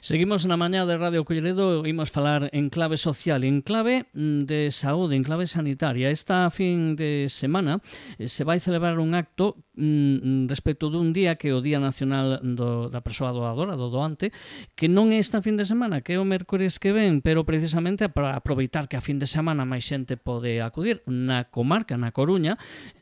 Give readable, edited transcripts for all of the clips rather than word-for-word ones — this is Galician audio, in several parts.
Seguimos na mañá de Radio Culleredo, imos falar en clave social, en clave de saúde, en clave sanitaria. Esta fin de semana se vai celebrar un acto respecto dun día que é o Día Nacional da Persoa Doadora, do doante, que non é esta fin de semana, que é o mércores que ven, pero precisamente para aproveitar que a fin de semana máis xente pode acudir na comarca, na Coruña,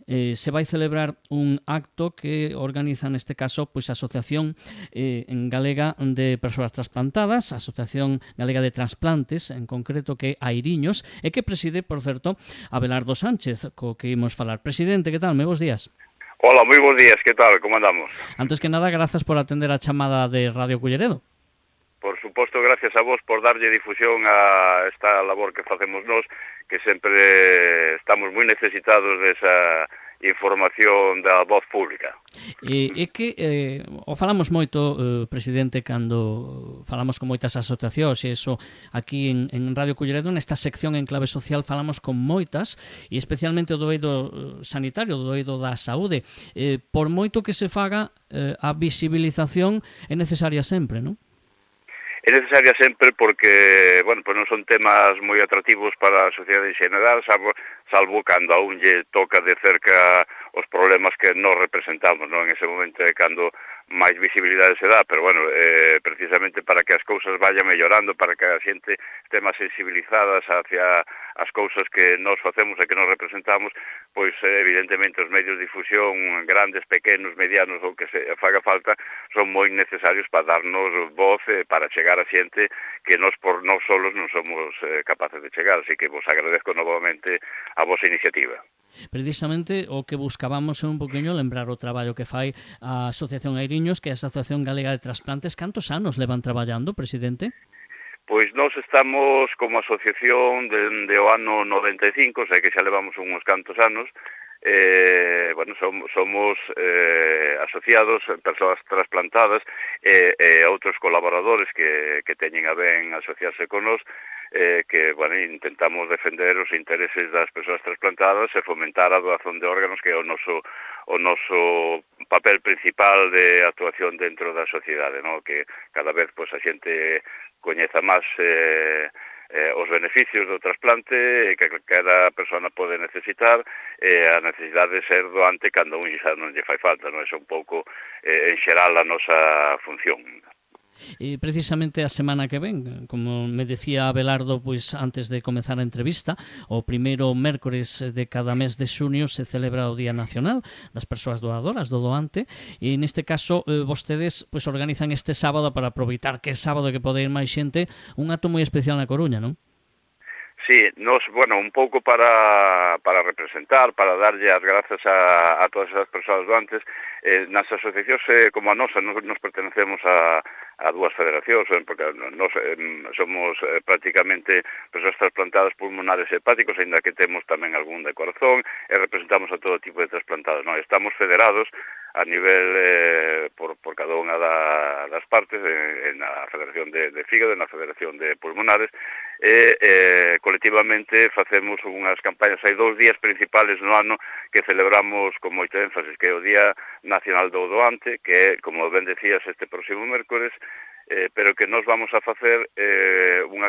se vai celebrar un acto que organiza neste caso pois a Asociación en Galega de Persoas Transplantadas, a Asociación Galega de Transplantes, en concreto que é Airiños, e que preside, por certo, Abelardo Sánchez, co que imos falar. Presidente, que tal? Moi bons días. Hola, moi bons días, que tal? Como andamos? Antes que nada, grazas por atender a chamada de Radio Culleredo. Por suposto, gracias a vos por darlle difusión a esta labor que facemos nós, que sempre estamos moi necesitados desa información da voz pública. É que o falamos moito, presidente, cando falamos con moitas asociacións, e iso aquí en Radio Culleredo, nesta sección en clave social, falamos con moitas, e especialmente o do eido sanitario, do eido da saúde. Por moito que se faga, a visibilización é necesaria sempre, non? É necesaria sempre porque, bueno, pues non son temas moi atractivos para a sociedade en general, salvo cando a un lle toca de cerca os problemas que nos representamos, non? En ese momento é cando máis visibilidade se dá, pero bueno, precisamente para que as cousas vayan mellorando, para que a xente este máis sensibilizadas hacia as cousas que nos facemos e que nos representamos, pois evidentemente os medios de difusión, grandes, pequenos, medianos, ou que se faga falta, son moi necesarios para darnos voz, para chegar a xente que nos por nós solos non somos capaces de chegar, así que vos agradezco novamente a vosa iniciativa. Precisamente o que buscábamos é un poquinho lembrar o traballo que fai a Asociación Airiños, que é a Asociación Galega de Transplantes. Cantos anos levan traballando, presidente? Pois nós estamos como asociación dende o ano 95, o sea que xa levamos uns cantos anos. Bueno, somos asociados, persoas trasplantadas e outros colaboradores que teñen a ben asociarse con nós, que, bueno, intentamos defender os intereses das persoas trasplantadas e fomentar a doazón de órganos, que é o noso papel principal de actuación dentro da sociedade, ¿no? Que cada vez pois a xente coñeza máis os beneficios do trasplante que cada persona pode necesitar, a necesidade de ser doante cando un xa non lle fai falta, non? É un pouco en xeral a nosa función. Precisamente a semana que ven, como me decía Abelardo pois antes de comezar a entrevista, o primeiro mércores de cada mes de xunio se celebra o Día Nacional das Persoas Doadoras, do doante, e neste caso vostedes pois organizan este sábado para aproveitar que é sábado que pode ir máis xente, un acto moi especial na Coruña, non? Sí, nos, bueno, un pouco para representar, para darlle as grazas a todas as persoas doantes. Nas asociacións como a nosa, nos pertenecemos a dúas federacións, porque nos somos prácticamente persoas trasplantadas pulmonares e hepáticos, ainda que temos tamén algún de corazón, e representamos a todo tipo de trasplantados. Non? Estamos federados a nivel por cada unha das partes, na Federación de Fígado, na Federación de Pulmonares, e colectivamente facemos unhas campañas. Hai 2 días principales no ano que celebramos con moito énfasis, que é o Día Nacional do Doante, que é, como ben decías, este próximo mércores, pero que nos vamos a facer un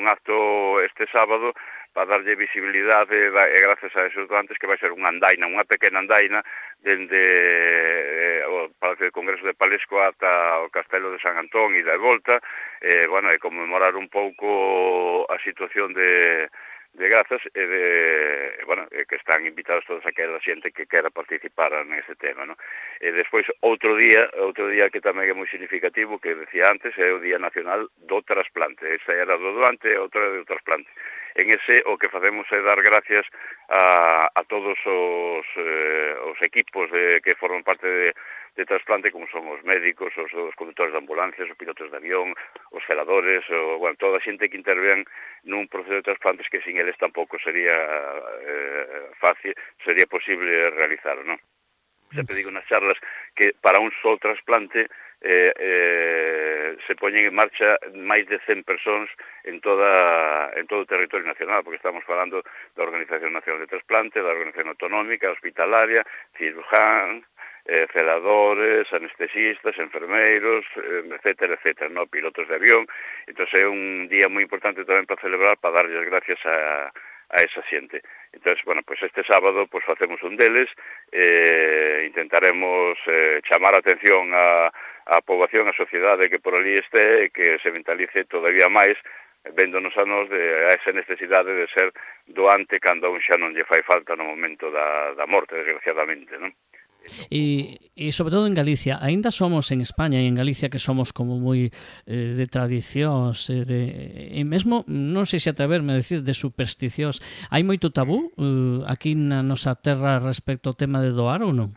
acto este sábado para darlle visibilidade e gracias a esos doantes, que vai ser unha andaina, unha pequena andaina dende o Palacio de Congreso de Palesco ata o Castelo de San Antón e da volta, bueno, e conmemorar un pouco a situación de grazas e que están invitados todos aquela xente que quera participar nese tema, ¿no? E despois outro día que tamén é moi significativo, que decía antes, é o Día Nacional do Trasplante. Esta era do doante e outra do trasplante. En ese o que facemos é dar gracias a todos os equipos que forman parte de trasplante, como son os médicos, os conductores de ambulancias, os pilotos de avión, os celadores, bueno, toda a xente que intervén nun proceso de trasplantes, que sin eles tampouco sería fácil, sería posible realizarlo, non? Sempre digo nas charlas que para un só trasplante se poñen en marcha máis de 100 persoas en todo o territorio nacional, porque estamos falando da Organización Nacional de Trasplante, da Organización Autonómica, Hospitalaria, ciruján, celadores, anestesistas, enfermeiros, etcétera, etcétera, ¿no? Pilotos de avión. Entón é un día moi importante tamén para celebrar, para darles gracias a esa xente. Entón, bueno, pues este sábado pues facemos un deles, intentaremos chamar a atención a poboación, a sociedade que por ali este, que se mentalice todavía máis, véndonos a nós a esa necesidade de ser doante cando a un xa non lle fai falta no momento da morte, desgraciadamente, non? E sobre todo en Galicia, aínda somos en España e en Galicia que somos como moi de tradicións e mesmo, non sei se atreverme a decir, de supersticións. Hai moito tabú aquí na nosa terra respecto ao tema de doar ou non?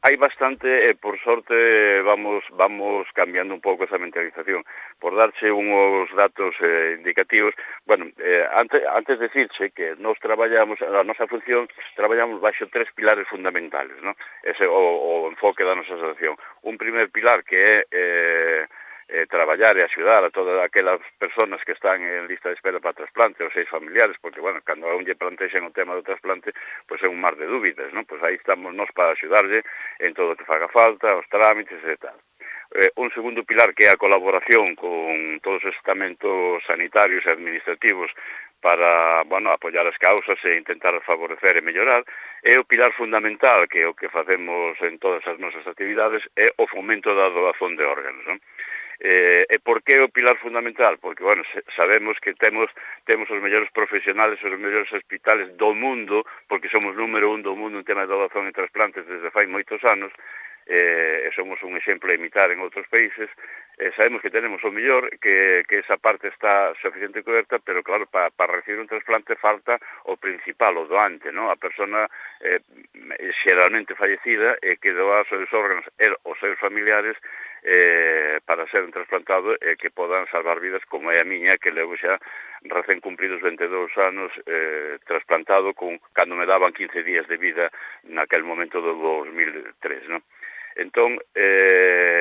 Hai bastante e, por sorte, vamos cambiando un pouco esa mentalización. Por darche unhos datos indicativos, bueno, antes de decirche que nos traballamos, a nosa función, traballamos baixo 3 pilares fundamentales, ¿no? Ese o enfoque da nosa asociación. Un primer pilar que é traballar e axudar a todas aquelas personas que están en lista de espera para trasplante, os seus familiares, porque, bueno, cando a un lle plantexen o tema do trasplante, pois é un mar de dúbidas, non? Pois aí estamos nós para axudarlle en todo o que faga falta, os trámites e tal. Un segundo pilar que é a colaboración con todos os estamentos sanitarios e administrativos para, bueno, apoiar as causas e intentar favorecer e mellorar, e o pilar fundamental, que é o que facemos en todas as nosas actividades, é o fomento da doazón de órganos, non? E por que o pilar fundamental? Porque, bueno, sabemos que temos os mellores profesionales, os mellores hospitales do mundo, porque somos número 1 do mundo en tema de doazón e trasplantes desde fai moitos anos, e somos un exemplo a imitar en outros países. Sabemos que tenemos o mellor, que esa parte está suficiente coberta, pero claro, para recibir un trasplante falta o principal, o doante, ¿no? A persona xeralmente fallecida e que doa os seus órganos os seus familiares para ser trasplantado e que podan salvar vidas, como é a miña, que levo xa recén cumpridos 22 anos trasplantado cando me daban 15 días de vida naquel momento do 2003, ¿no? Entón,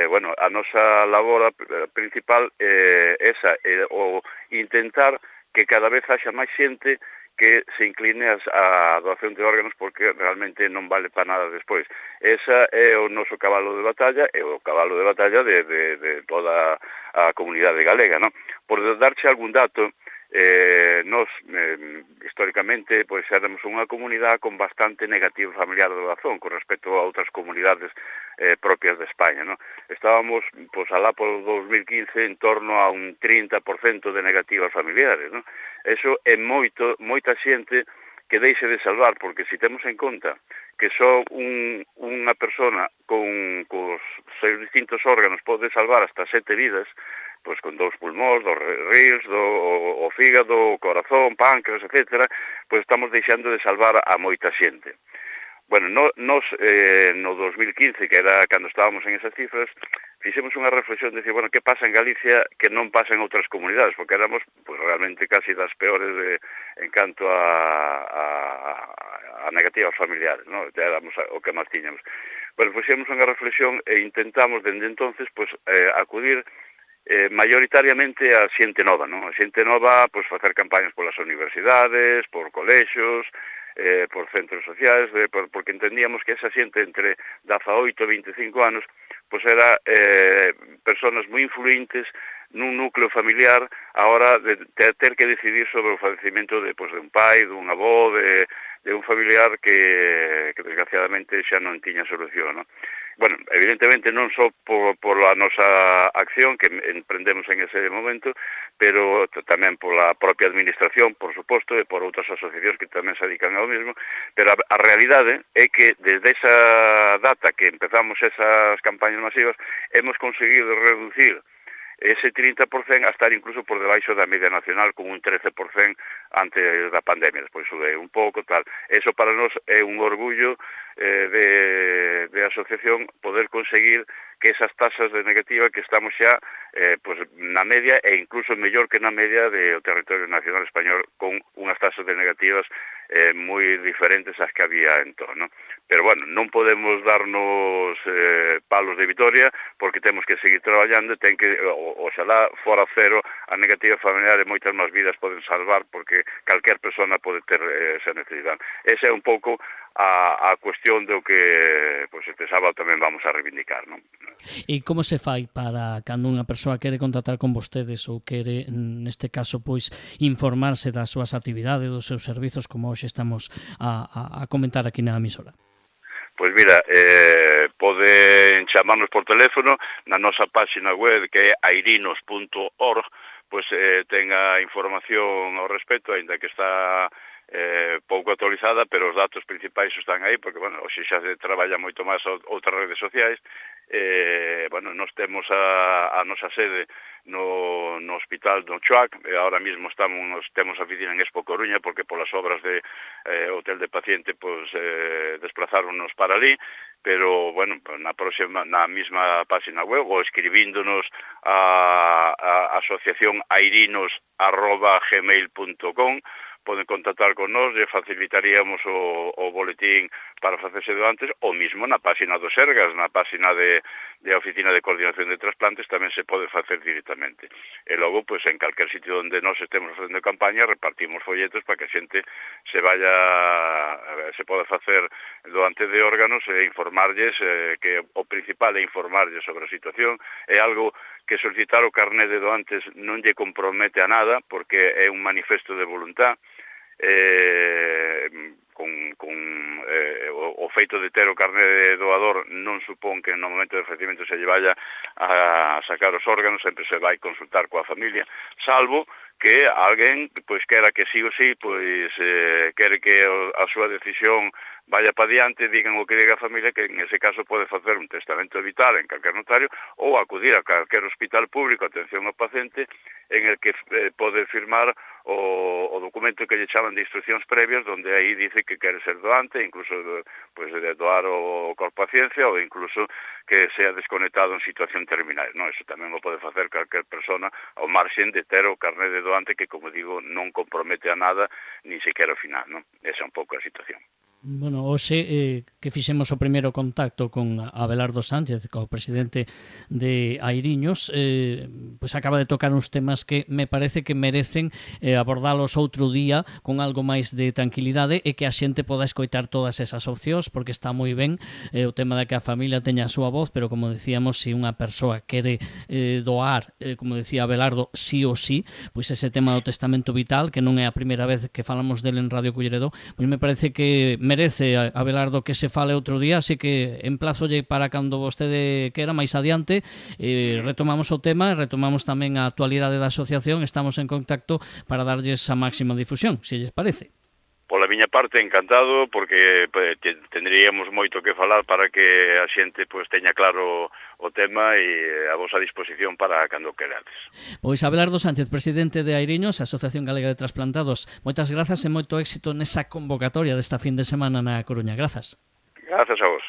bueno, a nosa labor principal é esa, o intentar que cada vez haxa máis xente que se incline a doación de órganos, porque realmente non vale para nada despois. Esa é o noso cabalo de batalla, e o cabalo de batalla de toda a comunidade galega, non? Por darche algún dato, nos, históricamente, pois éramos unha comunidade con bastante negativo familiar de doazón con respecto a outras comunidades propias de España, ¿no? Estábamos, pois, alá polo 2015 en torno a un 30% de negativas familiares, ¿no? Eso é moita xente que deixe de salvar, porque se temos en conta que só unha persona cos seus distintos órganos pode salvar hasta 7 vidas, pois con 2 pulmóns, 2 rins, o fígado, o corazón, páncreas, etcétera, pois estamos deixando de salvar a moita xente. Bueno, nos no 2015, que era cando estábamos en esas cifras, fixemos unha reflexión de decir, bueno, que pasa en Galicia que non pasa en outras comunidades, porque éramos pues, realmente casi das peores en canto a negativas familiares, ¿no? Éramos o que máis tiñamos. Bueno, fixemos unha reflexión e intentamos, dende entonces, pues, acudir maioritariamente a xente nova, non? A xente nova, pois, facer campañas polas universidades, por colexios, por centros sociais, porque entendíamos que esa xente entre 18 e 25 anos, pois era personas moi influentes nun núcleo familiar a hora de ter que decidir sobre o falecimento de un pai, dun avó, de un familiar que desgraciadamente xa non tiña solución, non? Bueno, evidentemente non só por a nosa acción que emprendemos en ese momento, pero tamén pola propia administración, por suposto, e por outras asociacións que tamén se dedican ao mesmo, pero a realidade é que desde esa data que empezamos esas campañas masivas, hemos conseguido reducir ese 30% a estar incluso por debaixo da media nacional con un 13% antes da pandemia, despois sube un pouco, tal. Eso para nós é un orgullo de asociación poder conseguir que esas tasas de negativa que estamos xa pues, na media e incluso mellor que na media do territorio nacional español con unhas tasas de negativas moi diferentes ás que había en torno. Pero bueno, non podemos darnos palos de vitoria porque temos que seguir traballando, ten que, oxalá fora cero a negativa familiar e moitas máis vidas poden salvar porque calquer persona pode ter esa necesidade. Esa é un pouco a cuestión do que pois este sábado tamén vamos a reivindicar, non? E como se fai para cando unha persoa quere contratar con vostedes ou quere, neste caso, pois informarse das súas actividades, dos seus servizos, como hoxe estamos a comentar aquí na emisora? Pois mira, poden chamarnos por teléfono na nosa página web que é airinos.org, pois ten a información ao respecto, aínda que está pouco actualizada, pero os datos principais están aí, porque, bueno, hoxe xa se traballa moito máis outras redes sociais. Bueno, nos temos a nosa sede no hospital do Chuac, ahora mismo temos a oficina en Expo Coruña, porque polas obras de hotel de paciente, pues desplazáronos para ali, pero, bueno, na mesma página web, ou escribíndonos a asociación airinos@gmail.com, poden contactar con nós e facilitaríamos o boletín para facerse doantes, ou mismo na página do Sergas, na página de Oficina de Coordinación de Trasplantes, tamén se pode facer directamente. E logo, pois, en calquer sitio onde nós estemos facendo campaña, repartimos folletos para que a xente se pode facer doante de órganos e informarlles, que o principal é informarlles sobre a situación. É algo que solicitar o carné de doantes non lle compromete a nada, porque é un manifesto de voluntad. O feito de ter o carné de doador non supón que no momento de ofrecimento se lle vaya a sacar os órganos, sempre se vai consultar coa familia, salvo que alguén pois quera que sí ou sí, pois quere que a súa decisión vaya para diante, digan o que diga a familia, que en ese caso pode facer un testamento vital en calquer notario ou acudir a calquer hospital público, atención ao paciente, en el que pode firmar o documento que lle chaman de instruccións previas, donde aí dice que quere ser doante, incluso pues, de doar o corpo a ciencia, ou incluso que sea desconectado en situación terminal. No, eso tamén o pode facer calquer persona ao marxen de ter o carné de doante, que, como digo, non compromete a nada, ni sequera ao final, non? Esa é un pouco a situación. Bueno, hoxe que fixemos o primeiro contacto con Abelardo Sánchez, co presidente de Airiños, pois acaba de tocar uns temas que me parece que merecen abordalos outro día con algo máis de tranquilidade e que a xente poda escoitar todas esas opcións, porque está moi ben o tema de que a familia teña a súa voz, pero como decíamos, se unha persoa quere doar, como decía Abelardo, sí ou sí, pois ese tema do testamento vital, que non é a primeira vez que falamos del en Radio Culleredo, pois me parece que merece, Abelardo, que se fale outro día, así que emplazolle para cando vostede quera máis adiante, retomamos o tema, retomamos tamén a actualidade da asociación, estamos en contacto para darlles a máxima difusión, se lles parece. Pola miña parte, encantado, porque tendríamos moito que falar para que a xente pues, teña claro o tema e a vosa disposición para cando querades. Pois Abelardo Sánchez, presidente de Airiños, Asociación Galega de Trasplantados, moitas grazas e moito éxito nesa convocatoria desta fin de semana na Coruña. Grazas. Grazas a vos.